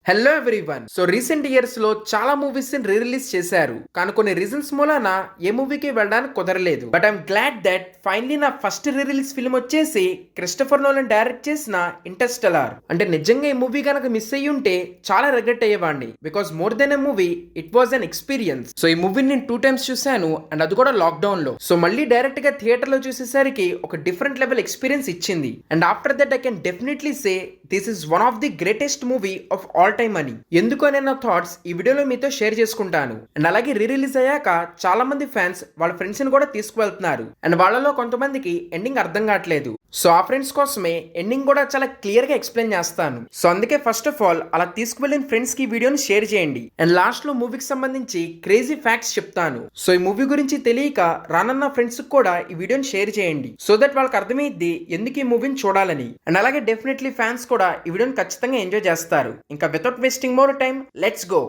Hello everyone. So recent years లో చాలా movies ని రిలీజ్ చేశారు, కానీ కొన్ని రీజన్స్ మూలాన ఏ మూవీకి వెళ్ళడానికి కుదరలేదు. But I'm glad that finally నా ఫస్ట్ రిలీజ్ ఫిల్మ్ వచ్చేసి క్రిస్టఫర్ నోలన్ డైరెక్ట్ చేసిన ఇంటర్స్టెల్లార్. అంటే నిజంగా ఈ మూవీ కనుక మిస్ అయ్యి ఉంటే చాలా రిగ్రెట్ అయ్యేవాడిని, because more than a movie it was an experience. So ఈ మూవీని నేను 2 times చూశాను, అండ్ అది కూడా లాక్డౌన్ లో. సో మళ్ళీ డైరెక్ట్ గా థియేటర్ లో చూసేసరికి ఒక డిఫరెంట్ లెవెల్ ఎక్స్పీరియన్స్ ఇచ్చింది. And after that I can definitely say this is one of the greatest movie of all time అని. ఎందుకు అనే నా థాట్స్ ఈ వీడియోలో మీతో షేర్ చేసుకుంటాను. అండ్ అలాగే రిలీజ్ అయ్యాక చాలా మంది ఫ్యాన్స్ వాళ్ళ ఫ్రెండ్స్ ని కూడా తీసుకువెళ్తున్నారు, అండ్ వాళ్ళలో కొంతమందికి ఎండింగ్ అర్థం కావట్లేదు. సో ఆ ఫ్రెండ్స్ కోసమే ఎండింగ్ కూడా చాలా క్లియర్ గా ఎక్స్ప్లెయిన్ చేస్తాను. సో అందుకే ఫస్ట్ ఆఫ్ ఆల్ అలా తీసుకువెళ్ళిన ఫ్రెండ్స్ కి వీడియోని షేర్ చేయండి, అండ్ లాస్ట్ లో మూవీకి సంబంధించి క్రేజీ ఫ్యాక్ట్స్ చెప్తాను. సో ఈ మూవీ గురించి తెలియక రానన్న ఫ్రెండ్స్ కూడా ఈ వీడియోని షేర్ చేయండి, సో దట్ వాళ్ళకి అర్థమైద్ది ఎందుకు ఈ మూవీని చూడాలని. అండ్ అలాగే డెఫినెట్లీ ఫ్యాన్స్ కూడా ఈ వీడియోని ఖచ్చితంగా ఎంజాయ్ చేస్తారు. ఇంకా without wasting more time, let's go.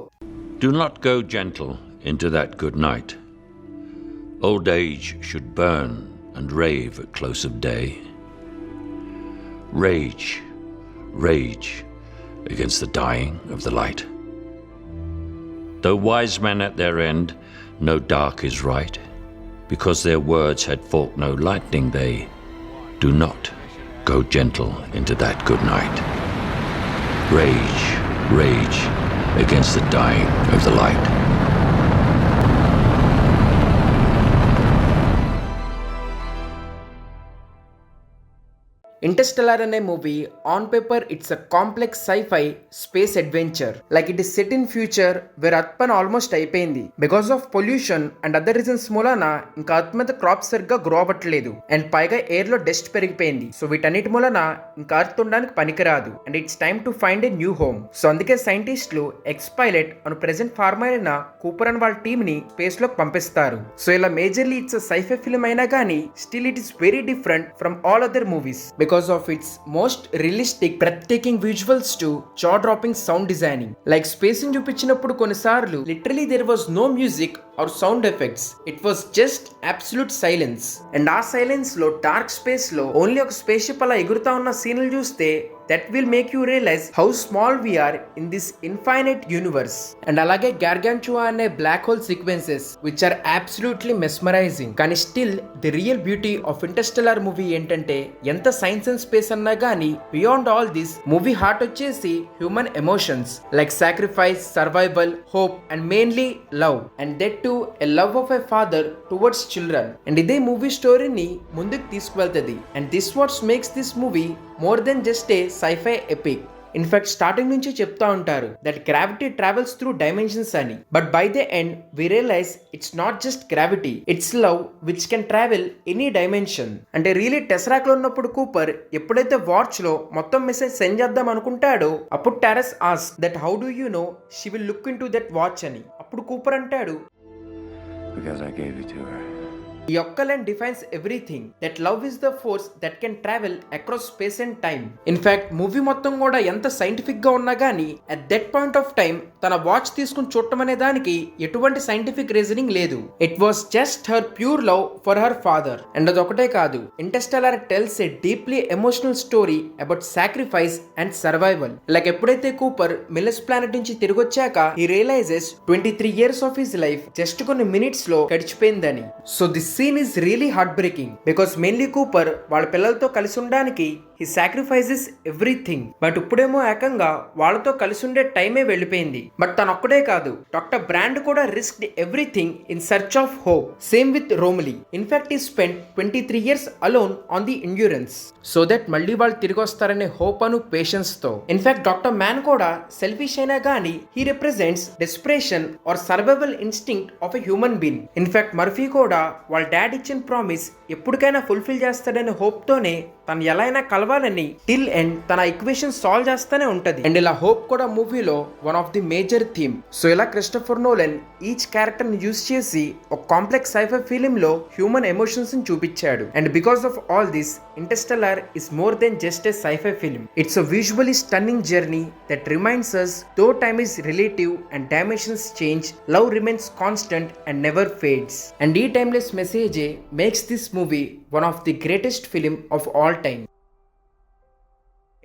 Do not go gentle into that good night. Old age should burn and rave at close of day. Rage, rage against the dying of the light. Though wise men at their end know dark is right, because their words had forked no lightning, they do not go gentle into that good night. Rage, rage against the dying of the light. Interstellar అనే movie on paper it's a complex sci-fi space adventure. Like it is set in future where earth పైన almost అయిపోయింది. Because of pollution and other reasons మూలాన ఇంకా earth మీద crops సరిగ్గా grow అవ్వట్లేదు, and పైగా air లో డస్ట్ పెరిగిపోయింది. సో వీటన్నిటి మూలన ఇంకా అర్త్ ఉండడానికి పనికిరాదు, and it's time to find a new home. So అందుకే సైంటిస్టులు ఎక్స్ పైలట్ అను ప్రెసెంట్ ఫార్మర్ అయిన కూపర్ అని వాళ్ళ టీమ్ ని స్పేస్ లోకి పంపిస్తారు. సో ఇలా మేజర్లీ ఇట్స్ సైఫై ఫిల్మ్ అయినా కానీ still it is very different from all other movies because of its most realistic breathtaking visuals to jaw-dropping sound designing. Like space in చూపించినప్పుడు కొన్నిసార్లు literally there was no music or sound effects. It was just absolute silence. And ఆ silence లో dark space లో only ఒక space ship అలా ఎగురుతా ఉన్న సీన్లు చూస్తే that will make you realize how small we are in this infinite universe. And alage Gargantua ane black hole sequences which are absolutely mesmerizing. Kani still the real beauty of Interstellar movie entante enta science and space anna gani beyond all this movie heart vachesi human emotions like sacrifice, survival, hope and mainly love, and that too a love of a father towards children. And ide movie story ni munduku తీసుకువెళ్తది, and this what makes this movie more than just a sci-fi epic. In fact starting నుంచి చెప్తా ఉంటారు that gravity travels through dimensions అని, but by the end we realise it's not just gravity, it's love which can travel any dimension. అంటే really tesseract లో ఉన్నప్పుడు Cooper ఎప్పుడైతే watch లో మొత్తం మెసేజ్ సెండ్ చేద్దాం అనుకుంటాడో అప్పుడు టారస్ ఆస్ that how do you know she will look into that watch అని. అప్పుడు కూపర్ అంటాడు because I gave it to her. ఈ ఒక్క line defines everything, that love is the force that can travel across space and time. In fact movie మొత్తం కూడా ఎంత scientific గా ఉన్నా గానీ at that point of time తన వాచ్ తీసుకుని చూడటం అనే దానికి ఎటువంటి సైంటిఫిక్ రీజనింగ్ లేదు. It was just her pure love for her father. And అదొకటే కాదు, Interstellar tells a deeply emotional story about sacrifice and survival. Like ఎప్పుడైతే కూపర్ మిల్లస్ ప్లానెట్ నుంచి తిరిగి వచ్చాక he realises 23 years of his life just కొన్ని minutes లో గడిచిపోయిందని. So this scene is really heart breaking because mainly Cooper వాళ్ళ పిల్లలతో కలిసి ఉండడానికి హీ సాక్రిఫైజెస్ ఎవ్రీథింగ్. బట్ ఇప్పుడేమో ఏకంగా వాళ్ళతో కలిసి ఉండే టైమే వెళ్ళిపోయింది. బట్ తనొక్కడే కాదు, డాక్టర్ బ్రాండ్ కూడా risked everything in search of hope. Same with Romilly. In fact he spend 23 years alone on the endurance so that మళ్ళీ వాళ్ళు తిరిగి వస్తారనే హోప్ అను పేషెన్స్ తో. ఇన్ఫాక్ట్ డాక్టర్ మ్యాన్ కూడా సెల్ఫిష్ అయినా గానీ he represents desperation or survival instinct of a human being. In fact Murphy కూడా వాళ్ళ డాడ్ ఇచ్చిన ప్రామిస్ ఎప్పటికైనా ఫుల్ఫిల్ చేస్తాడనే హోప్ తోనే తను ఎలా అయినా కలవాలని టిల్ ఎండ్ తన ఈక్వేషన్ సాల్వ్ చేస్తూనే ఉంటది. అండ్ ఇలా హోప్ కూడా మూవీలో one of the major theme. So ఇలా క్రిస్టఫర్ నోలన్ ఈచ్ క్యారెక్టర్ ని యూజ్ చేసి ఒక కాంప్లెక్స్ సైఫై ఫిలిం లో హ్యూమన్ ఎమోషన్స్ ని చూపించాడు. And because of all this Interstellar is more than just a sci-fi film. It's a visually stunning journey that reminds us though time is relative and dimensions change, love remains constant and never fades. And the timeless message makes this movie one of the greatest film of all time.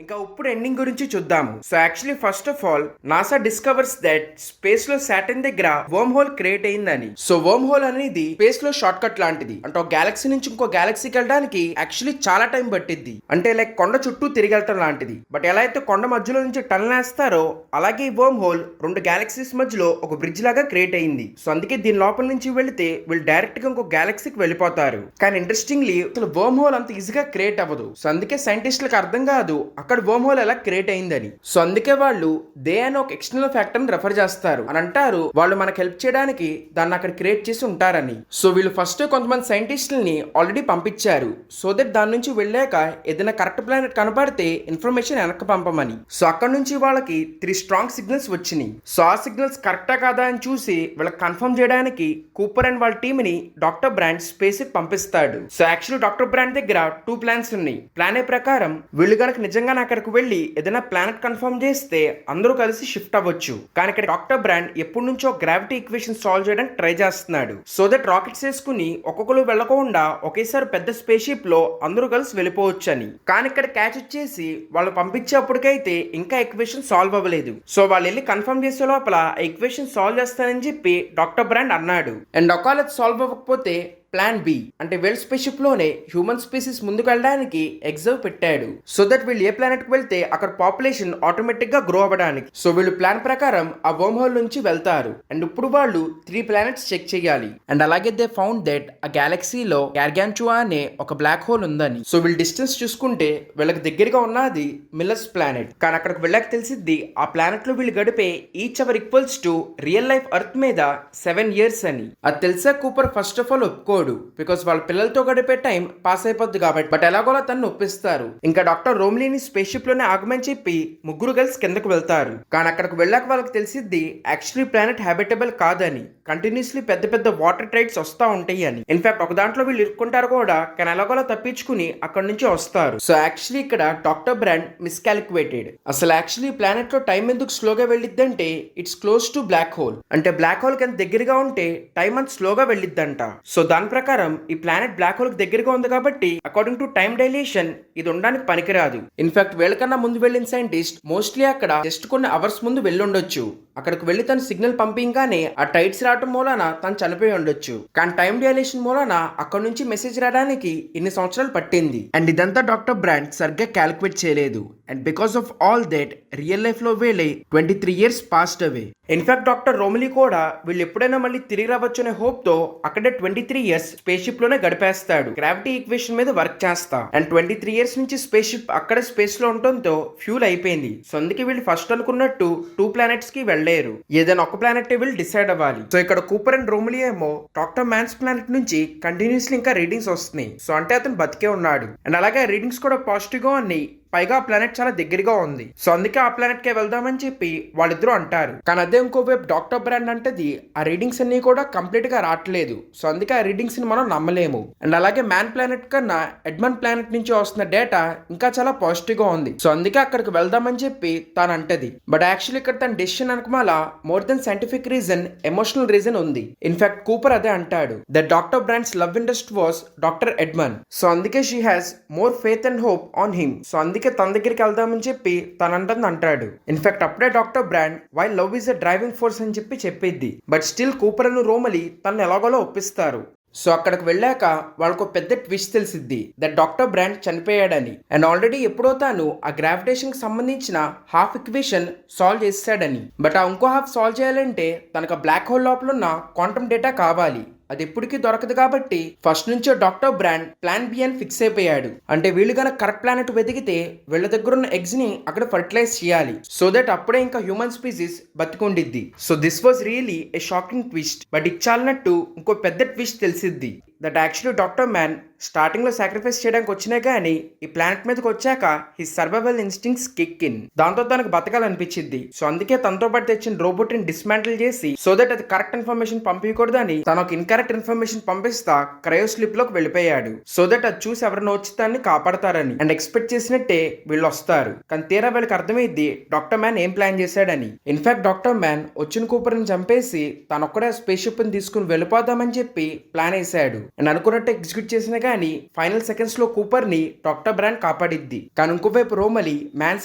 ఇంకా ఇప్పుడు ending గురించి చూద్దాము. So actually first of all NASA discovers that space లో Saturn దగ్గర worm whole create అయిందని. So worm whole అనేది space లో short cut లాంటిది. అంటే ఒక గెలాక్సీ నుంచి ఇంకో గెలాక్సీకి వెళ్ళడానికి యాక్చువల్లీ చాలా టైం పట్టిద్ది. అంటే లైక్ కొండ చుట్టూ తిరిగెళ్ళటం లాంటిది. బట్ ఎలా అయితే కొండ మధ్యలో నుంచి టనల్ వేస్తారో అలాగే ఈ వర్మ్ హోల్ రెండు గెలాక్సీస్ మధ్యలో ఒక బ్రిడ్జ్ లాగా క్రియేట్ అయింది. సో అందుకే దీని లోపల నుంచి వెళితే వీళ్ళు డైరెక్ట్ గా ఇంకో గెలాక్సీకి వెళ్ళిపోతారు. కానీ ఇంట్రెస్టింగ్లీ అసలు వర్మ్ హోల్ అంత ఈజీగా క్రియేట్ అవ్వదు. సో అందుకే సైంటిస్టులకు అర్థం కాదు అక్కడ వర్మ్ హోల్ ఎలా క్రియేట్ అయిందని. సో అందుకే వాళ్ళు దే అని ఒక ఎక్స్టర్నల్ ఫ్యాక్టర్ ని రెఫర్ చేస్తారు అని అంటారు. వాళ్ళు మనకు హెల్ప్ చేయడానికి దాన్ని అక్కడ క్రియేట్ చేసి ఉంటారని. సో వీళ్ళు ఫస్ట్ కొంతమంది సైంటిస్టులని ఆల్రెడీ పంపించారు. సో దట్ దాని నుంచి వెళ్ళాక ఏదైనా కరెక్ట్ ప్లానెట్ కనపడితే ఇన్ఫర్మేషన్ వెనక్కి పంపమని. సో అక్కడ నుంచి వాళ్ళకి 3 స్ట్రాంగ్ సిగ్నల్స్ వచ్చినాయి. సో ఆ సిగ్నల్స్ కరెక్టా కాదా అని చూసి వీళ్ళకి కన్ఫర్మ్ చేయడానికి కూపర్ అండ్ వాళ్ళ టీమ్ ని డాక్టర్ బ్రాండ్ స్పేస్ కి పంపిస్తాడు. సో యాక్చువల్లీ డాక్టర్ బ్రాండ్ దగ్గర 2 ప్లాన్స్ ఉన్నాయి. ప్లాన్ ఏ ప్రకారం వీళ్ళు కనుక నిజంగానే అక్కడికి వెళ్ళి ఏదైనా ప్లానెట్ కన్ఫర్మ్ చేస్తే అందరూ కలిసి షిఫ్ట్ అవ్వచ్చు. కానీ ఇక్కడ డాక్టర్ బ్రాండ్ ఎప్పటి నుంచో గ్రావిటీ ఈక్వేషన్ సాల్వ్ చేయడానికి ట్రై చేస్తున్నాడు. సో దట్ రాకెట్స్ వేసుకుని ఒక్కొక్కరు వెళ్ళకుండా ఒకేసారి పెద్ద స్పేస్ షిప్ లో అందరూ కలిసి వెళ్ళిపోవచ్చు అని. కానీ ఇక్కడ క్యాచ్ వచ్చేసి వాళ్ళు పంపించేప్పటికైతే ఇంకా ఈక్వేషన్ సాల్వ్ అవ్వలేదు. సో వాళ్ళు వెళ్ళి కన్ఫర్మ్ చేసే లోపల ఈక్వేషన్ సాల్వ్ చేస్తానని చెప్పి డాక్టర్ బ్రాండ్ అన్నాడు. అండ్ ఒకవేళ సాల్వ్ అవ్వకపోతే ప్లాన్ బి అంటే వేల్డ్ స్పేస్ షిప్ లోనే హ్యూమన్ స్పీసీస్ ముందుకు వెళ్ళడానికి ఎగ్జర్వ్ పెట్టాడు. సో దట్ వీళ్ళు ఏ ప్లానెట్ కి వెళ్తే అక్కడ పాపులేషన్ ఆటోమేటిక్ గా గ్రో అవ్వడానికి. సో వీళ్ళు ప్లాన్ ప్రకారం ఆ వర్మ్ హోల్ నుంచి వెళ్తారు. అండ్ ఇప్పుడు వాళ్ళు 3 ప్లానెట్స్ చెక్ చేయాలి. అండ్ అలాగే దే ఫౌండ్ దట్ ఆ గెలాక్సీలో గార్గాంచువా అనే ఒక బ్లాక్ హోల్ ఉందని. సో వీళ్ళు డిస్టెన్స్ చూసుకుంటే వీళ్ళకి దగ్గరగా ఉన్నది మిల్లర్స్ ప్లానెట్. కానీ అక్కడికి వెళ్ళాక తెలిసిద్ది ఆ ప్లానెట్ లో వీళ్ళు గడిపే each hour equals to real life earth మీద 7 years అని. అది తెలిసా కూపర్ ఫస్ట్ ఆఫ్ ఆల్ ఒప్పుకోడు. బికాస్ వాళ్ళ పిల్లలతో గడిపే టైం పాస్ అయిపోద్ది కాబట్టి. బట్ ఎలాగోలా తను ఒప్పిస్తారు. ఇంకా డాక్టర్ రోమ్లీని స్పేస్ షిప్ లోనే ఆగమని చెప్పి ముగ్గురు కలిసి కిందకు వెళ్తారు. కానీ అక్కడికి వెళ్ళాక వాళ్ళకి తెలిసిద్ది యాక్చువల్లీ ప్లానెట్ హ్యాబిటబుల్ కాదని. కంటిన్యూస్లీ పెద్ద పెద్ద వాటర్ టైడ్స్ వస్తా ఉంటాయి అని. ఇన్ఫాక్ట్ ఒక దాంట్లో వీళ్ళు ఇరుక్కుంటారు కూడా. కానీ ఎలాగోలా తప్పించుకుని అక్కడ నుంచి వస్తారు. సో యాక్చువల్లీ ఇక్కడ డాక్టర్ బ్రాండ్ మిస్కాలిక్యులేటెడ్. అసలు యాక్చువల్లీ ప్లానెట్ లో టైం ఎందుకు స్లోగా వెళ్ళిద్దంటే it's close to black hole. అంటే బ్లాక్ హోల్ కి ఎంత దగ్గరగా ఉంటే టైం అంత స్లోగా వెళ్ళిద్దంట. సో దాని ప్రకారం ఈ ప్లానెట్ బ్లాక్ హోల్ కి దగ్గరగా ఉంది కాబట్టి అకార్డింగ్ టు టైం డైలేషన్ ఇది ఉండడానికి పనికిరాదు. ఇన్ఫాక్ట్ వీళ్ళకన్నా ముందు వెళ్ళిన సైంటిస్ట్ మోస్ట్లీ అక్కడ జస్ట్ కొన్ని అవర్స్ ముందు వెళ్ళుండొచ్చు. అక్కడికి వెళ్ళి తను సిగ్నల్ పంపించగానే ఆ టైడ్స్ రావడం మూలన తను చనిపోయి ఉండొచ్చు. కానీ టైం డైలేషన్ మూలన అక్కడ నుంచి మెసేజ్ రావడానికి ఇన్ని సంవత్సరాలు పట్టింది. అండ్ ఇదంతా డాక్టర్ బ్రాండ్ సరిగ్గా క్యాలిక్యులేట్ చేయలేదు. And because of all that real life లో వీళ్ళే 23 years passed away. In fact doctor Romilly కూడా వీళ్ళు ఎప్పుడైనా మళ్ళీ తిరిగి రావచ్చు అనే హోప్ తో అక్కడే 23 years స్పేస్ షిప్ లోనే గడిపేస్తాడు గ్రావిటీ ఈక్వేషన్ మీద వర్క్ చేస్తా. అండ్ 23 years నుంచి స్పేస్ షిప్ అక్కడే స్పేస్ లో ఉండటంతో ఫ్యూల్ అయిపోయింది. సో అందుకే వీళ్ళు ఫస్ట్ అనుకున్నట్టు 2 planets కి వెళ్ళలేరు. ఏదైనా ఒక ప్లానెట్ వీళ్ళు డిసైడ్ అవ్వాలి. సో ఇక్కడ కూపర్ అండ్ రోమిలీ ఏమో డాక్టర్ మ్యాన్స్ ప్లానెట్ నుంచి కంటిన్యూస్లీ ఇంకా రీడింగ్స్ వస్తున్నాయి. సో అంటే అతను బతికే ఉన్నాడు. అండ్ అలాగే రీడింగ్స్ కూడా పాజిటివ్ గా ఉన్నాయి. పైగా ఆ ప్లానెట్ చాలా దగ్గరగా ఉంది. సో అందుకే ఆ ప్లానెట్ కే వెళ్దామని చెప్పి వాళ్ళిద్దరూ అంటారు. కానీ అదే ఇంకోవైపు డాక్టర్ బ్రాండ్ అంటది ఆ రీడింగ్స్ అన్ని కూడా కంప్లీట్ గా రావట్లేదు. సో అందుకే ఆ రీడింగ్స్ ని మనం నమ్మలేము. అండ్ అలాగే మ్యాన్ ప్లానెట్ కన్నా ఎడ్మన్ ప్లానెట్ నుంచి వస్తున్న డేటా ఇంకా చాలా పాజిటివ్ గా ఉంది. సో అందుకే అక్కడికి వెళ్దామని చెప్పి తాను అంటది. బట్ యాక్చువల్లీ ఇక్కడ తన డెసిషన్ అనుకుమాల more than scientific reason emotional reason ఉంది. ఇన్ఫాక్ట్ కూపర్ అదే అంటాడు the doctor Brand's love interest was doctor Edmund. So అందుకే she has more faith and hope on him. So అందుకే తన దగ్గరికి వెళ్దామని చెప్పి తనంటుంది అంటాడు. ఇన్ఫాక్ట్ అప్పుడే doctor Brand why love is a driving force అని చెప్పి చెప్పిద్ది. But still Cooper and Romilly తను ఎలాగోలా ఒప్పిస్తారు. సో అక్కడికి వెళ్ళాక వాళ్ళకు పెద్ద ట్విస్ట్ తెలిసిద్ది దట్ డాక్టర్ బ్రాండ్ చనిపోయాడని. అండ్ ఆల్రెడీ ఎప్పుడో తాను ఆ గ్రావిటేషన్ కి సంబంధించిన హాఫ్ ఈక్వేషన్ సాల్వ్ చేశాడని. బట్ ఆ ఇంకో హాఫ్ సాల్వ్ చేయాలంటే తనకు బ్లాక్ హోల్ లోపల ఉన్న క్వాంటమ్ డేటా కావాలి. అది ఎప్పటికీ దొరకదు కాబట్టి ఫస్ట్ నుంచే డాక్టర్ బ్రాండ్ ప్లాన్ బి అని ఫిక్స్ అయిపోయాడు. అంటే వీళ్ళు గనక కరెక్ట్ ప్లానెట్ వెతికితే వీళ్ళ దగ్గర ఉన్న ఎగ్స్ ని అక్కడ ఫర్టిలైజ్ చేయాలి. సో దట్ అప్పుడే ఇంకా హ్యూమన్ స్పీసీస్ బతికుండిద్ది. So this was really a shocking twist. But ఇచ్చాలన్నట్టు ఇంకో పెద్ద ట్విస్ట్ తెలిసిద్ది that actually doctor Mann starting లో సాక్రిఫైస్ చేయడానికి వచ్చినా కానీ ఈ ప్లానెట్ మీదకి వచ్చాక his survival instincts kick in. దాంతో తనకు బతకాలనిపించింది. సో అందుకే తనతో పాటు తెచ్చిన రోబోట్ ని డిస్మాంటిల్ చేసి సో దట్ అది కరెక్ట్ ఇన్ఫర్మేషన్ పంపించకూడదని తను ఒక ఇన్కరెక్ట్ ఇన్ఫర్మేషన్ పంపిస్తా క్రయో స్లిప్ లోకి వెళ్ళిపోయాడు. సో దట్ అది చూసి ఎవరిని వచ్చి దాన్ని కాపాడతారని. అండ్ ఎక్స్పెక్ట్ చేసినట్టే వీళ్ళు వస్తారు. కానీ తీరా వీళ్ళకి అర్థమైంది డాక్టర్ మ్యాన్ ఏం ప్లాన్ చేశాడని. ఇన్ఫాక్ట్ డాక్టర్ మ్యాన్ వచ్చిన కూపర్ ని చంపేసి తనొక్కడే స్పేస్ షిప్ ని తీసుకుని వెళ్ళిపోదామని చెప్పి ప్లాన్ వేశాడు. అండ్ అనుకున్నట్టు ఎగ్జిక్యూట్ చేసినా కానీ ఫైనల్ సెకండ్స్ లో కూపర్ ని డాక్టర్ బ్రాండ్ కాపాడిద్ది. కానీ ఇంకోవైపు రోమలి మ్యాన్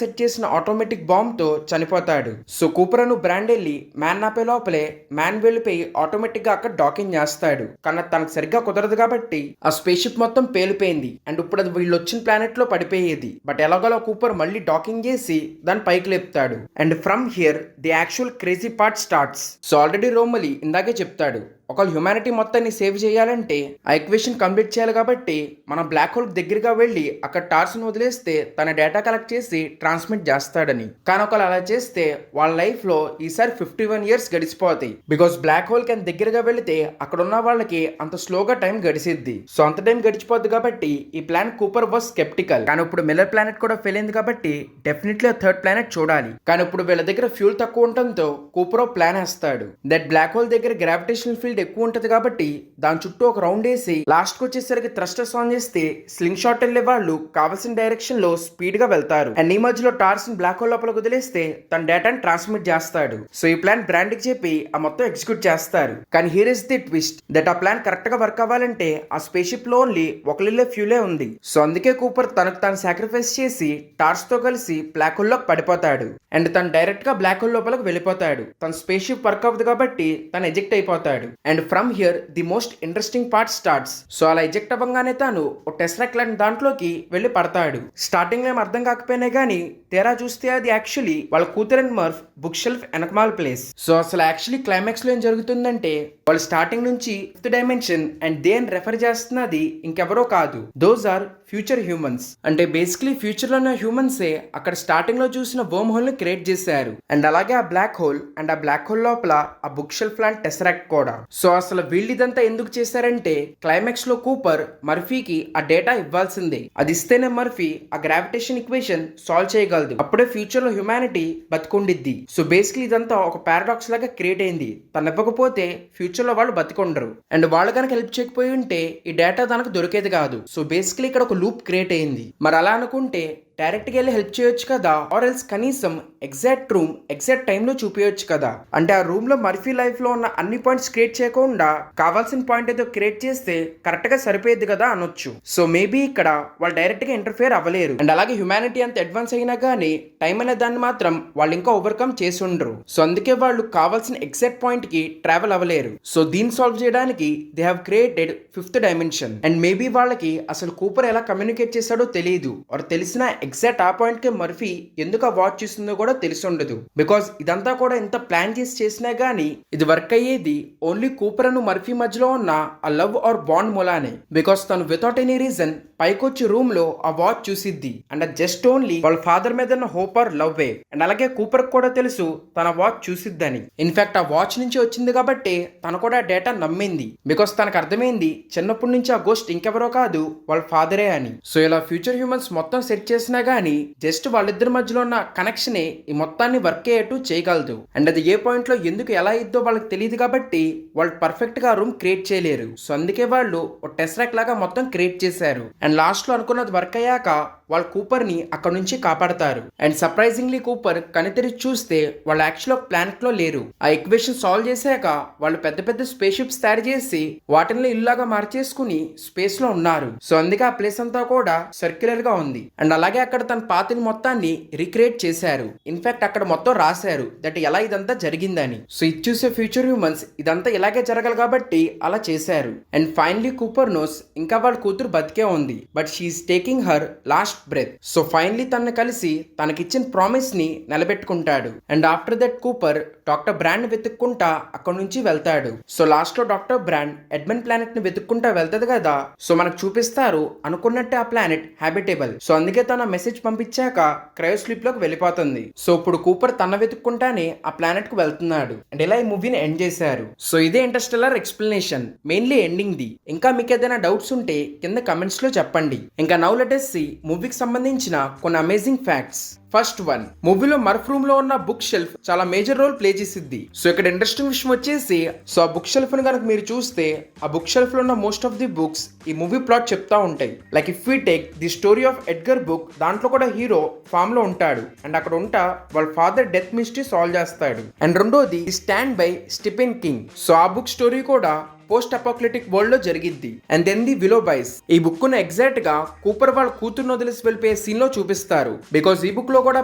సెట్ చేసిన ఆటోమేటిక్ బాంబ్ తో చనిపోతాడు. సో కూపర్ అను బ్రాండ్ వెళ్ళి మ్యాన్ ఆపే లోపలే మ్యాన్ వెళ్ళిపోయి ఆటోమేటిక్ గా అక్కడ డాకింగ్ చేస్తాడు. కానీ తనకు సరిగ్గా కుదరదు కాబట్టి ఆ స్పేస్ షిప్ మొత్తం పేలిపోయింది. అండ్ ఇప్పుడు అది వీళ్ళు వచ్చిన ప్లానెట్ లో పడిపోయేది. బట్ ఎలాగోలా కూపర్ మళ్ళీ డాకింగ్ చేసి దాని పైకి లేపుతాడు. And from here the actual crazy part starts. So already Romilly ఇందాకే చెప్తాడు, ఒకవేళ హ్యుమానిటీ మొత్తాన్ని సేవ్ చేయాలంటే ఆ ఈక్వేషన్ కంప్లీట్ చేయాలి కాబట్టి మన బ్లాక్ హోల్ దగ్గరగా వెళ్ళి అక్కడ టార్స్ ను వదిలేస్తే తన డేటా కలెక్ట్ చేసి ట్రాన్స్మిట్ చేస్తాడని. కానీ ఒకవేళ అలా చేస్తే వాళ్ళ లైఫ్ లో ఈసారి 51 years గడిచిపోతాయి. బికాస్ బ్లాక్ హోల్ కి దగ్గరగా వెళితే అక్కడ ఉన్న వాళ్ళకి అంత స్లోగా టైం గడిసిద్ది. సో అంత టైం గడిచిపోద్ది కాబట్టి ఈ ప్లాన్ కూపర్ వాస్ స్కెప్టికల్. కానీ ఇప్పుడు మిల్లర్ ప్లానెట్ కూడా ఫెయిల్ అయింది కాబట్టి డెఫినెట్లీ థర్డ్ ప్లానెట్ చూడాలి. కానీ ఇప్పుడు వీళ్ళ దగ్గర ఫ్యూల్ తక్కువ ఉండటంతో కూపర్ ప్లాన్ వేస్తాడు. దట్ బ్లాక్ హోల్ దగ్గర గ్రావిటేషనల్ ఫీల్డ్ ఎక్కువ ఉంటది కాబట్టి దాని చుట్టూ ఒక రౌండ్ వేసి లాస్ట్ కి వచ్చేసరికి థ్రస్టర్స్ ఆన్ చేస్తే స్లింగ్ షాట్ వెళ్లే వాళ్ళు కావాల్సిన డైరెక్షన్ లో స్పీడ్ గా వెళ్తారు. అండ్ ఈ మధ్యలో టార్స్ బ్లాక్ హోల్ లోపల వదిలేస్తే తన డేటాను ట్రాన్స్మిట్ చేస్తాడు. సో ఈ ప్లాన్ బ్రాండ్ కి చెప్పి ఆ మొత్తం ఎగ్జిక్యూట్ చేస్తారు. కానీ here is the twist that ఆ ప్లాన్ కరెక్ట్ గా వర్క్ అవ్వాలంటే ఆ స్పేస్ షిప్ లో ఓన్లీ ఒకళ్ళే ఫ్యూలే ఉంది. సో అందుకే కూపర్ తనకు తాను సాక్రిఫైస్ చేసి టార్స్ తో కలిసి బ్లాక్ హోల్ లోకి పడిపోతాడు. అండ్ తను డైరెక్ట్ గా బ్లాక్ హోల్ లోపలికి వెళ్ళిపోతాడు. తన స్పేస్ షిప్ వర్క్ అవ్వదు కాబట్టి తను ఎజెక్ట్ అయిపోతాడు. And from here the most interesting part starts. So అలా ఎజెక్ట్ అవ్వగానే తాను ఒక టెస్లాక్ లాంటి దాంట్లోకి వెళ్ళి పడతాడు. స్టార్టింగ్ లో ఏం అర్థం కాకపోయినా గానీ తెరా చూస్తే అది యాక్చువల్లీ వాళ్ళ కూతురు అండ్ మర్ఫ్ బుక్ షెల్ఫ్ వెనకమాల ప్లేస్. సో అసలు యాక్చువల్లీ క్లైమాక్స్ లో ఏం జరుగుతుందంటే వాళ్ళు స్టార్టింగ్ నుంచి ఫిఫ్త్ డైమెన్షన్ అండ్ దేని రెఫర్ చేస్తున్నది ఇంకెవరో కాదు, దోస్ ఆర్ ఫ్యూచర్ హ్యూమన్స్. అంటే బేసిక్లీ ఫ్యూచర్ లో ఉన్న హ్యూమన్సే అక్కడ స్టార్టింగ్ లో చూసిన వర్మ్ హోల్ ని క్రియేట్ చేశారు. అండ్ అలాగే ఆ బ్లాక్ హోల్ అండ్ ఆ బ్లాక్ హోల్ లోపల ఆ బుక్ షెల్ఫ్ లాంటి టెసరాక్ట్ కూడా. సో అసలు వీళ్ళు ఇదంతా ఎందుకు చేశారంటే క్లైమాక్స్ లో కూపర్ మర్ఫీకి ఆ డేటా ఇవ్వాల్సిందే. అది ఇస్తేనే మర్ఫీ ఆ గ్రావిటేషన్ ఈక్వేషన్ సాల్వ్ చేయగలదు. అప్పుడే ఫ్యూచర్ లో హ్యుమానిటీ బతికుండిద్ది. సో బేసిక్లీ ఇదంతా ఒక పారాడాక్స్ లాగా క్రియేట్ అయింది. తను ఇవ్వకపోతే ఫ్యూచర్ లో వాళ్ళు బతికుండరు. అండ్ వాళ్ళు కనుక హెల్ప్ చేయకపోయి ఉంటే ఈ డేటా తనకు దొరికేది కాదు. సో బేసిక్లీ ఇక్కడ ఒక లూప్ క్రియేట్ అయింది. మరి అలా అనుకుంటే డైరెక్ట్ గా వెళ్ళి హెల్ప్ చేయొచ్చు కదా, ఆర్ ఎల్స్ కనీసం ఎగ్జాక్ట్ రూమ్ ఎగ్జాక్ట్ టైం లో చూపించచ్చు కదా. అంటే ఆ రూమ్ లో మర్ఫీ లైఫ్ లో ఉన్న అన్ని పాయింట్స్ క్రియేట్ చేయకుండా కావాల్సిన పాయింట్ ఏదో క్రియేట్ చేస్తే కరెక్ట్ గా సరిపోయేది కదా అనొచ్చు. సో మేబీ ఇక్కడ వాళ్ళు డైరెక్ట్ గా ఇంటర్ఫియర్ అవ్వలేరు. అండ్ అలాగే హ్యుమానిటీ అంత అడ్వాన్స్ అయినా గానీ టైం అనే దాన్ని మాత్రం వాళ్ళు ఇంకా ఓవర్కమ్ చేసి ఉండరు. సో అందుకే వాళ్ళు కావాల్సిన ఎగ్జాక్ట్ పాయింట్ కి ట్రావెల్ అవ్వలేరు. సో దీన్ని సాల్వ్ చేయడానికి they have created fifth dimension. And maybe వాళ్ళకి అసలు కూపర్ ఎలా కమ్యూనికేట్ చేశాడో తెలియదు, ఆర్ తెలిసిన ఎగ్జాక్ట్ ఆ పాయింట్ కి మర్ఫీ ఎందుకు ఆ వాచ్ చూస్తుందో కూడా తెలిసి ఉండదు. బికాస్ ఇదంతా కూడా ఎంత ప్లాన్ చేసి చేసినా గానీ ఇది వర్క్ అయ్యేది ఓన్లీ కూపర్ అను మర్ఫీ మధ్యలో ఉన్న ఆ లవ్ ఆర్ బాండ్ మూలానే. బికాస్ తను వితౌట్ ఎనీ రీజన్ పైకొచ్చి రూమ్ లో ఆ వాచ్ చూసిద్ది. అండ్ జస్ట్ ఓన్లీ వాళ్ళ ఫాదర్ మీద ఉన్న హోప్ ఆర్ లవ్ వే. అండ్ అలాగే కూపర్ కూడా తెలుసు తన వాచ్ చూసిద్దని. ఇన్ఫాక్ట్ ఆ వాచ్ నుంచి వచ్చింది కాబట్టి తను కూడా డేటా నమ్మింది. బికాస్ తనకు అర్థమైంది చిన్నప్పటి నుంచి ఆ గోస్ట్ ఇంకెవరో కాదు వాళ్ళ ఫాదరే అని. సో ఇలా ఫ్యూచర్ హ్యూమన్స్ మొత్తం సెట్ చేసినా గానీ జస్ట్ వాళ్ళిద్దరి మధ్యలో ఉన్న కనెక్షనే ఈ మొత్తాన్ని వర్క్ అయ్యేట్టు చేయగలదు. అండ్ అది ఏ పాయింట్ లో ఎందుకు ఎలా ఇద్దో వాళ్ళకి తెలియదు కాబట్టి వాళ్ళు పర్ఫెక్ట్ గా రూమ్ క్రియేట్ చేయలేరు. సో అందుకే వాళ్ళు ఒక టెస్రాక్ లాగా మొత్తం క్రియేట్ చేశారు. అండ్ లాస్ట్ లో అనుకున్నది వర్క్ అయ్యాక వాళ్ళు కూపర్ ని అక్కడ నుంచి కాపాడతారు. అండ్ సర్ప్రైజింగ్లీ కూపర్ కనితెరిచి చూస్తే వాళ్ళు యాక్చువల్ ఒక ప్లానెట్ లో లేరు. ఆ ఈక్వేషన్ సాల్వ్ చేశాక వాళ్ళు పెద్ద పెద్ద స్పేస్ షిప్స్ తయారు చేసి వాటిని ఇల్లాగా మార్చేసుకుని స్పేస్ లో ఉన్నారు. సో అందుకే ఆ ప్లేస్ అంతా కూడా సర్క్యులర్ గా ఉంది. అండ్ అలాగే అక్కడ తన పాతిని మొత్తాన్ని రీక్రియేట్ చేశారు. ఇన్ఫాక్ట్ అక్కడ మొత్తం రాశారు దట్ ఎలా ఇదంతా జరిగిందని. సో ఇది చూసే ఫ్యూచర్ హ్యూమన్స్ ఇదంతా ఇలాగే జరగాలి కాబట్టి అలా చేశారు. అండ్ ఫైనలీ కూపర్ నోస్ ఇంకా వాళ్ళ కూతురు బతికే ఉంది, but she's taking her last breath. So finally తనని కలిసి తనకిచ్చిన ప్రామిస్ ని నిలబెట్టుకుంటాడు. And after that Cooper doctor Brand వెతుక్కుంటా అక్కడ నుంచి వెళ్తాడు. సో లాస్ట్ లో డాక్టర్ బ్రాండ్ ఎడ్మన్ ప్లానెట్ ని వెతుక్కుంటా వెళ్తది కదా. సో మనకు చూపిస్తారు అనుకున్నట్టే ఆ ప్లానెట్ హ్యాబిటబుల్. సో అందుకే తన మెసేజ్ పంపించాక క్రయో స్లీప్ లోకి వెళ్ళిపోతుంది. సో ఇప్పుడు కూపర్ తన వెతుక్కుంటానే ఆ ప్లానెట్ కు వెళ్తున్నాడు. అండ్ ఇలా ఈ మూవీని ఎండ్ చేశారు. సో ఇదే Interstellar explanation, mainly ending the. ఇంకా మీకు ఏదైనా డౌట్స్ ఉంటే కింద కమెంట్స్ లో చెప్పండి. ఇంకా నౌ లెట్ us see మూవీకి సంబంధించిన కొన్ని అమేజింగ్ ఫ్యాక్ట్స్. ఫస్ట్ వన్, మూవీలో మర్ఫ్ రూమ్ లో ఉన్న బుక్ షెల్ఫ్ చాలా మేజర్ రోల్ ప్లే చేసిద్ది. సో ఇక్కడ ఇంట్రెస్టింగ్ విషయం వచ్చేసి, సో ఆ బుక్ షెల్ఫ్ ని కనుక మీరు చూస్తే ఆ బుక్ షెల్ఫ్ లో ఉన్న మోస్ట్ ఆఫ్ ది బుక్స్ ఈ మూవీ ప్లాట్ చెప్తా ఉంటాయి. Like if we take the story of Edgar book, దాంట్లో కూడా హీరో ఫామ్ లో ఉంటాడు. అండ్ అక్కడ ఉంటా వాళ్ళ ఫాదర్ డెత్ మిస్టరీ సాల్వ్ చేస్తాడు. అండ్ రెండోది stand by Stephen king. So ఆ బుక్ స్టోరీ కూడా పోస్ట్ అపోక్లిటిక్ వరల్డ్ లో జరిగిద్ది. అండ్ దెన్ ది విలో బాయ్స్ ఈ బుక్ ను ఎగ్జాక్ట్ గా కూపర్ వాళ్ళ కూతురును వదిలేసి వెళ్ళిపోయే సీన్ లో చూపిస్తారు. బికాస్ ఈ బుక్ లో కూడా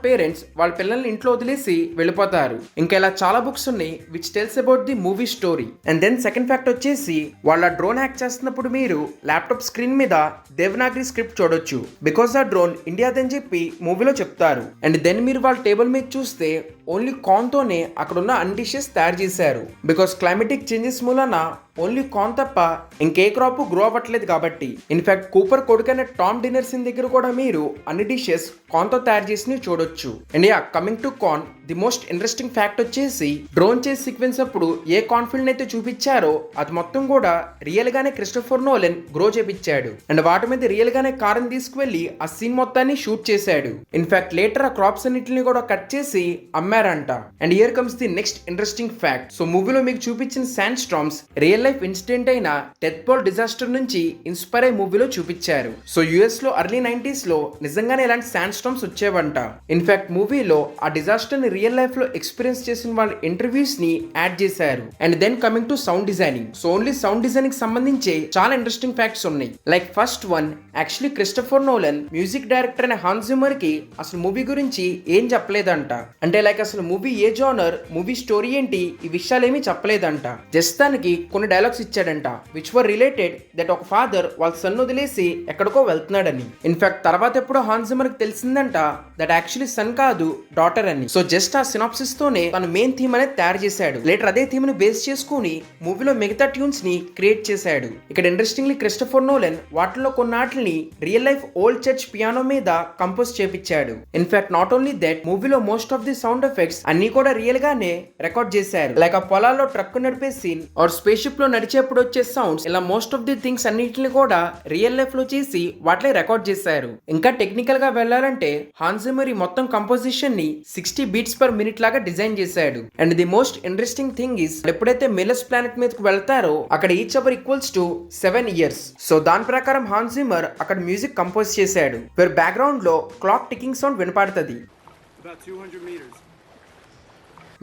పేరెంట్స్ వాళ్ళ పిల్లల్ని ఇంట్లో వదిలేసి వెళ్ళిపోతారు. ఇంకా ఇలా చాలా బుక్స్ ఉన్నాయి which tells about the movie story. And then second fact వచ్చేసి వాళ్ళ డ్రోన్ హ్యాక్ చేస్తున్నప్పుడు మీరు ల్యాప్టాప్ స్క్రీన్ మీద దేవనాగరి స్క్రిప్ట్ చూడొచ్చు. బికాస్ ఆ డ్రోన్ ఇండియాదని చెప్పి మూవీలో చెప్తారు. అండ్ దెన్ మీరు వాళ్ళ టేబుల్ మీద చూస్తే ఓన్లీ కార్న్ తోనే అక్కడ ఉన్న అన్ని డిషెస్ తయారు చేశారు. బికాస్ క్లైమేటిక్ చేంజెస్ మూలన ఓన్లీ కార్న్ తప్ప ఇంకే క్రాప్ గ్రో అవ్వట్లేదు కాబట్టి. ఇన్ఫాక్ట్ కూపర్ కొడుకైన టామ్ డిన్నర్సన్ దగ్గర కూడా మీరు అన్ని డిషెస్ కార్న్ తో తయారు చేసినవి చూడొచ్చు. And yeah coming to corn, the most interesting fact వచ్చేసి డ్రోన్ చేసి సీక్వెన్స్ అప్పుడు ఏ కార్న్ ఫీల్డ్ అయితే చూపించారో అది మొత్తం కూడా రియల్ గానే క్రిస్టోఫర్ నోలన్ గ్రో చేపించాడు. అండ్ వాటి మీద రియల్ గానే కారం తీసుకువెళ్లి ఆ సీన్ మొత్తాన్ని షూట్ చేశాడు. ఇన్ఫాక్ట్ లేటర్ ఆ క్రాప్స్ అన్నిటిని కూడా కట్ చేసి అమ్మారంట. And here comes the next interesting fact. So మూవీలో మీకు చూపించిన sand storms real life incident అయిన డెత్ బాల్ డిజాస్టర్ నుంచి ఇన్స్పైర్ అయ్యి మూవీలో చూపించారు. సో యుఎస్ లో ఎర్లీ 90s లో నిజంగానే ఇలాంటి శాండ్ స్టార్మ్స్ వచ్చేవంట. ఇన్ఫాక్ట్ మూవీలో ఆ డిజాస్టర్ ని రియల్ లైఫ్ లో ఎక్స్పీరియన్స్ చేసిన వాళ్ళ ఇంటర్వ్యూస్ ని యాడ్ చేశారు. And then coming to sound designing. So only sound designing సంబంధించి చాలా ఇంట్రెస్టింగ్ ఫ్యాక్ట్స్ ఉన్నాయి. Like first one, actually Christopher Nolan music director అయిన హాన్స్ జిమ్మర్ కి అసలు మూవీ గురించి ఏం చెప్పలేదంట. అంటే లైక్ అసలు మూవీ ఏ జోనర్, మూవీ స్టోరీ ఏంటి, ఈ విషయాలు ఏమీ చెప్పలేదంట. జస్ట్ దానికి కొన్ని డైలాగ్స్ ఇచ్చాడంట విచ్ వర్ రిలేటెడ్ దట్ ఒక ఫాదర్ వాళ్ళ సన్ వదిలేసి ఎక్కడికో వెళ్తున్నాడని. ఇన్ఫాక్ట్ తర్వాత ఎప్పుడో హాన్స్ జిమ్మర్ కి తెలిసిందంట దట్ యాక్చువల్లీ సన్ కాదు డాటర్ అని. సో జస్ట్ ఆ సినాప్సిస్ తోనే తన మెయిన్ థీమ్ అనేది తయారు చేశాడు. లేటర్ అదే థీమ్ ని బేస్ చేసుకుని మూవీలో మిగతా ట్యూన్స్ ని క్రియేట్ చేశాడు. ఇక్కడ ఇంట్రెస్టింగ్లీ క్రిస్టోఫర్ నోలన్ వాటిలో కొన్నాటిని real life old church piano మీద కంపోజ్ చేపించాడు. ఇన్ఫాక్ట్ నాట్ ఓన్లీ దట్, మూవీలో most of the sound effects అన్ని కూడా రియల్ గానే రికార్డ్ చేశారు. లైక్ ఆ పొలాల్లో ట్రక్ నడిపే సీన్ ఆర్ స్పేస్ షిప్ లో నడిచేప్పుడు వచ్చే సౌండ్స్, ఇలా మోస్ట్ ఆఫ్ ది థింగ్స్ అన్నిటిని కూడా రియల్ లైఫ్ లో చేసి వాటిని రికార్డ్ చేశారు. ఇంకా టెక్నికల్ గా వెళ్ళాలంటే హాన్స్ జిమ్మర్ ఈ మొత్తం కంపోజిషన్ ని 60 beats per minute లాగా డిజైన్ చేశాడు. And the most interesting thing is ఎప్పుడైతే మిల్లర్స్ ప్లానెట్ మీదకి వెళ్తారో అక్కడ each hour equals to 7 years. So దాని ప్రకారం హాన్స్ జిమ్మర్ అక్కడ మ్యూజిక్ కంపోజ్ చేశాడు. వేర్ బ్యాక్గ్రౌండ్ లో క్లాక్ టికింగ్ సౌండ్ వినపడుతుంది.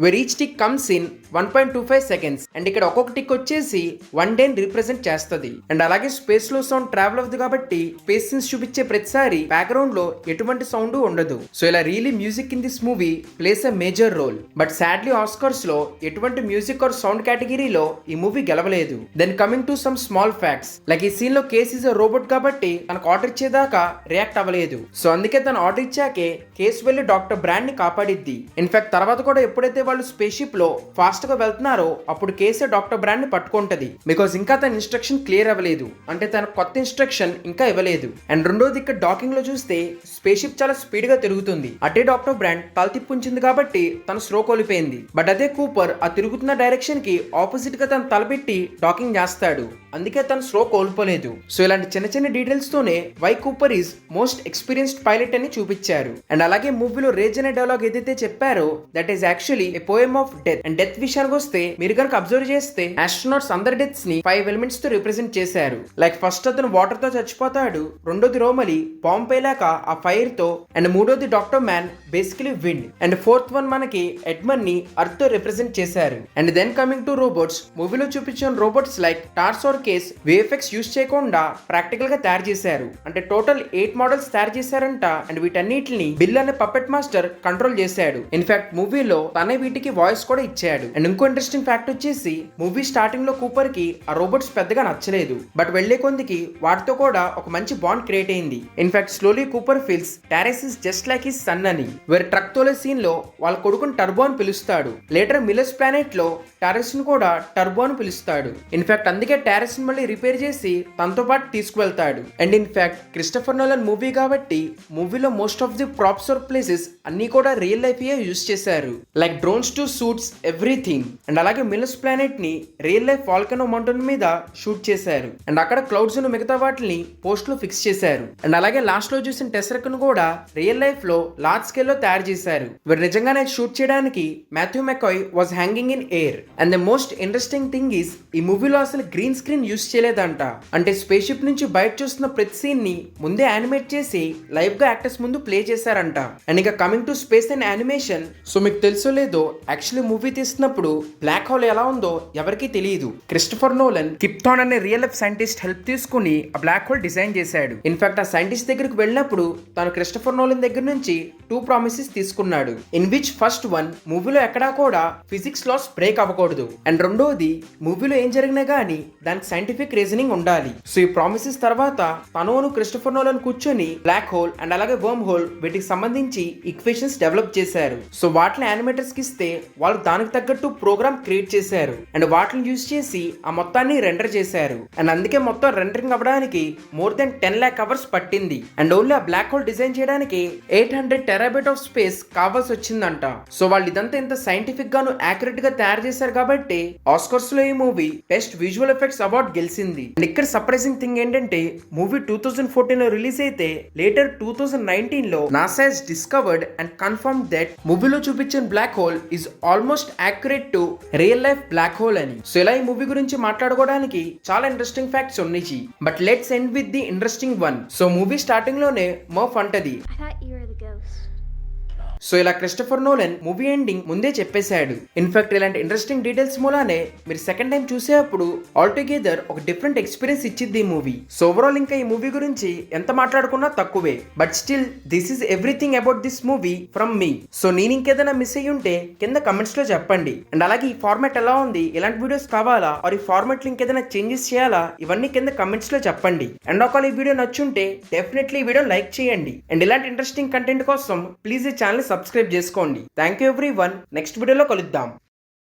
where each tick comes in 1.25 seconds. And ఇక్కడ ఒక్కొక్క టిక్ వచ్చేసి 1 day రిప్రజెంట్ చేస్తుంది. అండ్ అలాగే స్పేస్ లో సౌండ్ ట్రావెల్ అవుతుంది కాబట్టి స్పేస్ సీన్స్ చూపించే ప్రతిసారి బ్యాక్గ్రౌండ్ లో ఎటువంటి సౌండ్ ఉండదు. సో ఇలా really music in this movie plays a major role. But sadly Oscars లో ఎటువంటి మ్యూజిక్ ఆర్ సౌండ్ కేటగిరీలో ఈ మూవీ గెలవలేదు. Then coming to some small facts, like ఈ సీన్ లో కేస్ ఇస్ అ రోబోట్ కాబట్టి తనకు ఆర్డర్ ఇచ్చేదాకా రియాక్ట్ అవ్వలేదు. సో అందుకే తను ఆర్డర్ ఇచ్చాకే కేసు వెళ్లి డాక్టర్ బ్రాండ్ ని కాపాడిద్ది. ఇన్ఫాక్ట్ తర్వాత కూడా ఎప్పుడైతే వాళ్ళు స్పేస్ షిప్ లో ఫాస్ట్ గా వెళ్తున్నారో అప్పుడు కేసే డాక్టర్ బ్రాండ్ ని పట్టుకుంటది. బికాస్ ఇంకా తన ఇన్స్ట్రక్షన్ క్లియర్ అవ్వలేదు, అంటే తన కొత్త ఇన్స్ట్రక్షన్ ఇంకా ఇవ్వలేదు. అండ్ రెండోది ఇక్కడ డాకింగ్ లో చూస్తే స్పేస్ షిప్ చాలా స్పీడ్ గా తిరుగుతుంది. అటే డాక్టర్ బ్రాండ్ తల తిప్పుంచింది కాబట్టి తను స్లో కోల్పోయింది. బట్ అదే కూపర్ ఆ తిరుగుతున్న డైరెక్షన్ కి ఆపోజిట్ గా తను తలపెట్టి డాకింగ్ చేస్తాడు, అందుకే తను స్లో కోల్పోలేదు. సో ఇలాంటి చిన్న చిన్న డీటెయిల్స్ తోనే why Cooper is most experienced pilot అని చూపించారు. అండ్ అలాగే మూవీలో రేజ్ అనే డైలాగ్ ఏదైతే చెప్పారో that is actually A poem of death. And death విషయానికి వస్తే మీరు కనుక అబ్జర్వ్ చేస్తే ఆస్ట్రోనాట్స్ అందరి డెత్స్ ని 5 ఎలిమెంట్స్ తో రిప్రజెంట్ చేశారు. లైక్ ఫస్ట్ అతను వాటర్ తో చచ్చిపోతాడు, రెండోది రోమలి బాంబ్ పేలాక ఆ ఫైర్ తో, అండ్ మూడోది doctor Mann basically wind, and fourth one మనకి ఎడ్మన్ ని అర్త్ తో రిప్రజెంట్ చేశారు. And then coming to robots, మూవీలో చూపించిన robots like TARS or CASE VFX use చేయకుండా ప్రాక్టికల్ గా తయారు చేశారు. అంటే టోటల్ 8 మోడల్స్ తయారు చేశారంట. అండ్ వీటన్నిటిని బిల్ అనే పప్పెట్ మాస్టర్ కంట్రోల్ చేశాడు. ఇన్ఫాక్ట్ మూవీలో తనే వీటికి వాయిస్ కూడా ఇచ్చాడు. అండ్ ఇంకో ఇంట్రెస్టింగ్ ఫ్యాక్ట్ వచ్చేసి మూవీ స్టార్టింగ్ లో కూపర్ కి ఆ రోబోట్స్ పెద్దగా నచ్చలేదు. బట్ వెళ్లే కొందికి వాటితో కూడా ఒక మంచి బాండ్ క్రియేట్ అయింది. In fact slowly Cooper feels టారెస్ is just like his son అని. వేరే ట్రక్ తోలే సీన్ లో వాళ్ళ కొడుకుని టర్బో అని పిలుస్తాడు. లేటర్ మిల్లర్స్ ప్లానెట్ లో టారెస్ ని కూడా టర్బో అని పిలుస్తాడు. ఇన్ఫాక్ట్ అందుకే టారెస్ ని మళ్ళీ రిపేర్ చేసి తనతో పాటు తీసుకువెళ్తాడు. And in fact Christopher Nolan movie కాబట్టి మూవీలో most of the props or places అన్ని కూడా రియల్ లైఫ్ యూజ్ చేశారు. Like drones to suits everything. And అలాగే మిల్లర్స్ ప్లానెట్ ని రియల్ లైఫ్ వాల్కనో మౌంటైన్ మీద షూట్ చేశారు. అండ్ అక్కడ క్లౌడ్స్ ను మిగతా వాటిని పోస్ట్ లో ఫిక్స్ చేశారు. అండ్ అలాగే లాస్ట్ లో చూసిన టెస్రక్ ను కూడా రియల్ లైఫ్ లో లార్జ్ స్కేల్ లో తయారు చేశారు. వీరు నిజంగానే షూట్ చేయడానికి Matthew McCoy was hanging in air. And the most interesting thing is ఈ మూవీలో అసలు గ్రీన్ స్క్రీన్ యూస్ చేయలేదంట. అంటే స్పేస్ షిప్ నుంచి బయట చూస్తున్న ప్రతి సీన్ ని ముందే యానిమేట్ చేసి లైవ్ గా యాక్టర్స్ ముందు ప్లే చేశారంట. అండ్ ఇక coming to space and animation, so మీకు తెలుసో లేదో ఉందో యాక్చువల్లీ మూవీ తీస్తున్నప్పుడు బ్లాక్ హోల్ ఎలా ఉందో ఎవరికీ తెలియదు. క్రిస్టఫర్ నోలన్ కిప్థాన్ అనే రియల్ లైఫ్ సైంటిస్ట్ హెల్ప్ తీసుకుని ఆ బ్లాక్ హోల్ డిజైన్ చేశాడు. ఇన్ఫాక్ట్ ఆ సైంటిస్ట్ దగ్గరికి వెళ్ళినప్పుడు తను క్రిస్టఫర్ నోలన్ దగ్గర నుంచి 2 ప్రామిసెస్ తీసుకున్నాడు. ఇన్ విచ్ ఫస్ట్ వన్, మూవీలో ఎక్కడా కూడా ఫిజిక్స్ లాస్ బ్రేక్ అవ్వకూడదు, అండ్ రెండోది మూవీలో ఏం జరిగినా గానీ దానికి సైంటిఫిక్ రీజనింగ్ ఉండాలి. సో ఈ ప్రామిసెస్ తర్వాత తను క్రిస్టఫర్ నోలన్ కూర్చొని బ్లాక్ హోల్ అండ్ అలాగే వర్మ్ హోల్ వీటికి సంబంధించి ఈక్వేషన్స్ డెవలప్ చేశారు. సో వాటిని యానిమేటర్స్ కి ఇస్తే వాళ్ళు దానికి తగ్గట్టు ప్రోగ్రామ్ క్రియేట్ చేశారు అండ్ వాటిని యూజ్ చేసి ఆ మొత్తాన్ని రెండర్ చేశారు. అండ్ అందుకే మొత్తం రెండరింగ్ అవ్వడానికి మోర్ దెన్ 10 lakh hours పట్టింది. అండ్ ఓన్లీ ఆ బ్లాక్ హోల్ డిజైన్ చేయడానికి 800 TB ఆఫ్ స్పేస్ కావాల్సి వచ్చిందంట. సో వాళ్ళు ఇదంతా ఇంత సైంటిఫిక్ గాను యాక్యురేట్ గా తయారు చేశారు కాబట్టి ఆస్కర్స్ లో ఈ movie best visual effects award గెలిచింది. అండ్ ఇక్కడ సర్ప్రైజింగ్ థింగ్ ఏంటంటే మూవీ 2014 లో రిలీజ్ అయితే లేటర్ 2019 లో NASA has discovered and confirm that మూవీలో చూపించిన black hole is almost accurate to real life black hole అని. సో ఇలా ఈ మూవీ గురించి మాట్లాడుకోవడానికి చాలా ఇంట్రెస్టింగ్ ఫ్యాక్ట్స్ ఉన్నాయి. But let's end with the interesting one. So movie starting లోనే మర్ఫ్ అంటది, సో ఇలా క్రిస్టఫర్ నోలన్ మూవీ ఎండింగ్ ముందే చెప్పేశాడు. ఇన్ఫాక్ట్ ఇలాంటి ఇంట్రెస్టింగ్ డీటెయిల్స్ మూలానే మీరు సెకండ్ టైం చూసేటప్పుడు ఆల్ టుగెదర్ ఒక డిఫరెంట్ ఎక్స్పీరియన్స్ ఇచ్చింది ఈ మూవీ. సో ఓవరాల్ ఇంకా ఈ మూవీ గురించి ఎంత మాట్లాడుకున్నా తక్కువే. But still this is everything about this movie from me. So నేను ఇంకేదైనా మిస్ అయ్యి ఉంటే కింద కమెంట్స్ లో చెప్పండి. అండ్ అలాగే ఈ ఫార్మాట్ ఎలా ఉంది, ఎలాంటి వీడియోస్ కావాలా, ఆర్ ఈ ఫార్మాట్ లో ఇంకేదైనా చేంజెస్ చేయాలా, ఇవన్నీ కింద కమెంట్స్ లో చెప్పండి. అండ్ ఒకవేళ ఈ వీడియో నచ్చుంటే డెఫినెట్లీ ఈ వీడియో లైక్ చేయండి. అండ్ ఇలాంటి ఇంట్రెస్టింగ్ కంటెంట్ కోసం ప్లీజ్ ఈ ఛానల్ సబ్స్క్రైబ్ చేసుకోండి. Thank you everyone. నెక్స్ట్ వీడియోలో కలుద్దాం.